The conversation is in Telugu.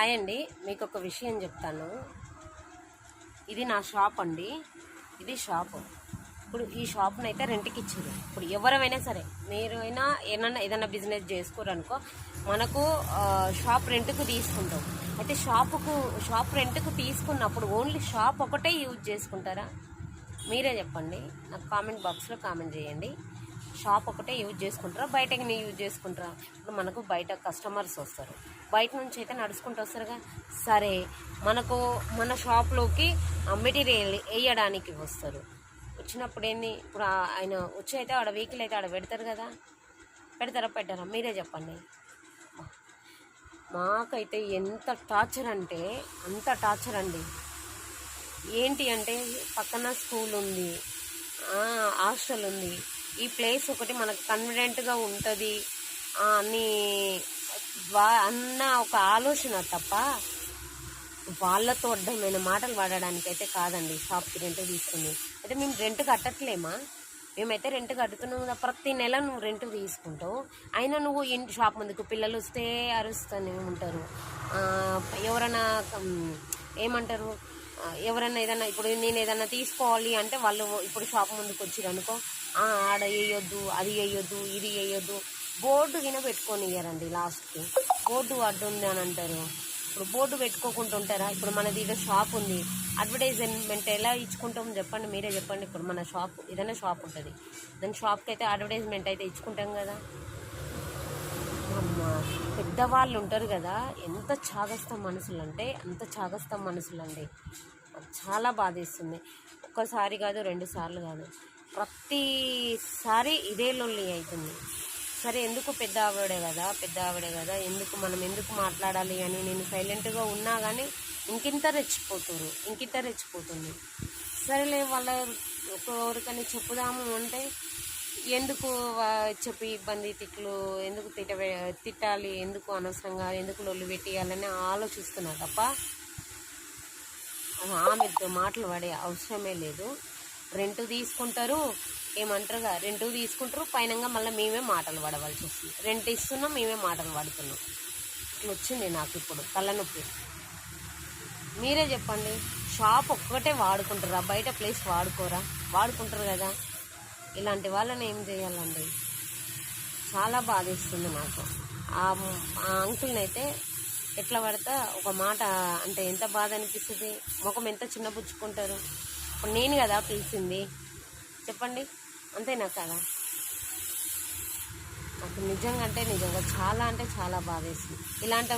హాయ్ అండి, మీకు ఒక విషయం చెప్తాను. ఇది నా షాప్ అండి. ఇది షాపు. ఇప్పుడు ఈ షాప్ని అయితే రెంట్కి ఇచ్చారు. ఇప్పుడు ఎవరైనా సరే మీరు అయినా ఏదైనా బిజినెస్ చేసుకోరనుకో, మనకు షాప్ రెంట్కు తీసుకుంటాం. అయితే షాప్ రెంట్కు తీసుకున్నప్పుడు ఓన్లీ షాప్ ఒకటే యూజ్ చేసుకుంటారా? మీరే చెప్పండి. నాకు కామెంట్ బాక్స్లో కామెంట్ చేయండి. షాప్ ఒకటే యూజ్ చేసుకుంటారా, బయటకి నీ యూజ్ చేసుకుంటారా? ఇప్పుడు మనకు బయట కస్టమర్స్ వస్తారు, బయట నుంచి అయితే నడుచుకుంటూ వస్తారుగా. సరే, మన షాప్లోకి మెటీరియల్ వేయడానికి వస్తారు. వచ్చినప్పుడు ఏంది, ఇప్పుడు ఆయన వచ్చి అయితే ఆడ వెహికల్ అయితే ఆడ పెడతారు కదా. పెట్టారా? మీరే చెప్పండి. మాకైతే ఎంత టార్చర్ అంటే అంత టార్చర్ అండి. ఏంటి అంటే, పక్కన స్కూల్ ఉంది, హాస్టల్ ఉంది. ఈ ప్లేస్ ఒకటి మనకు కన్వీనియంట్గా ఉంటుంది అని అన్న ఒక ఆలోచన తప్ప వాళ్ళతో అడ్డమైన మాటలు వాడడానికైతే కాదండి షాప్కి రెంట్ తీసుకుంది. అయితే మేము రెంట్ కట్టట్లేమా? మేమైతే రెంట్ కట్టుతున్నాం కదా. ప్రతి నెల నువ్వు రెంట్ తీసుకుంటావు, అయినా నువ్వు ఇంటి షాప్ ముందుకు పిల్లలు వస్తే అరుస్తూనే ఉంటారు. ఎవరైనా ఏమంటారు, ఎవరైనా ఏదైనా ఇప్పుడు నేను ఏదైనా తీసుకోవాలి అంటే వాళ్ళు ఇప్పుడు షాప్ ముందుకు వచ్చిరు అనుకో, ఆడ వేయొద్దు, అది వేయొద్దు, ఇది వేయొద్దు, బోర్డు గిన పెట్టుకొని ఇయ్యారండి. లాస్ట్కి బోర్డు అడ్డు ఉంది అని అంటారు. ఇప్పుడు బోర్డు పెట్టుకోకుండా ఉంటారా? ఇప్పుడు మనది ఏదో షాప్ ఉంది, అడ్వర్టైజ్మెంట్ ఎలా ఇచ్చుకుంటాం చెప్పండి, మీరే చెప్పండి. ఇప్పుడు మన షాప్ ఏదైనా షాప్ ఉంటుంది, దాని షాప్కి అయితే అడ్వర్టైజ్మెంట్ అయితే ఇచ్చుకుంటాం కదా. పెద్దవాళ్ళు ఉంటారు కదా, ఎంత చాగస్తం మనుషులు అంటే అంత చాగస్తం మనుషులు అండి. చాలా బాధేస్తుంది. ఒక్కసారి కాదు, 2 సార్లు కాదు, ప్రతిసారి ఇదే లొల్లి అవుతుంది. సరే, ఎందుకు పెద్ద ఆవిడే కదా, ఎందుకు మాట్లాడాలి అని నేను సైలెంట్గా ఉన్నా కానీ ఇంకింత రెచ్చిపోతుంది. సరేలే, వాళ్ళ ఒకరికని చెప్పుదాము అంటే ఎందుకు చెప్పి ఇబ్బంది తిట్లు ఎందుకు తిట్టాలి, ఎందుకు అనవసరంగా ఎందుకు లొల్లి పెట్టేయాలని ఆలోచిస్తున్నా తప్ప ఆమెతో మాటలు పడే అవసరమే లేదు. రెంట్ తీసుకుంటారు, ఏమంటారుగా, రెంట్ తీసుకుంటారు, పైనంగా మళ్ళీ మేమే మాటలు పడవలసి వస్తుంది. రెంట్ ఇస్తున్నాం, మేమే మాటలు పడుతున్నాం. ఇట్లా వచ్చింది నాకు ఇప్పుడు తలనొప్పి. మీరే చెప్పండి. షాప్ ఒక్కటే వాడుకుంటారా? బయట ప్లేస్ వాడుకుంటారు కదా. ఇలాంటి వాళ్ళని ఏం చేయాలండి? చాలా బాధేస్తుంది నాకు. ఆ అంకుల్ని అయితే ఎట్లా పడతా ఒక మాట అంటే ఎంత బాధ అనిపిస్తుంది. ముఖం ఎంత చిన్నపుచ్చుకుంటారు. ఇప్పుడు నేను కదా పిలిచింది, చెప్పండి, అంతేనా కదా? నాకు నిజంగా చాలా బాధేస్తుంది ఇలాంటి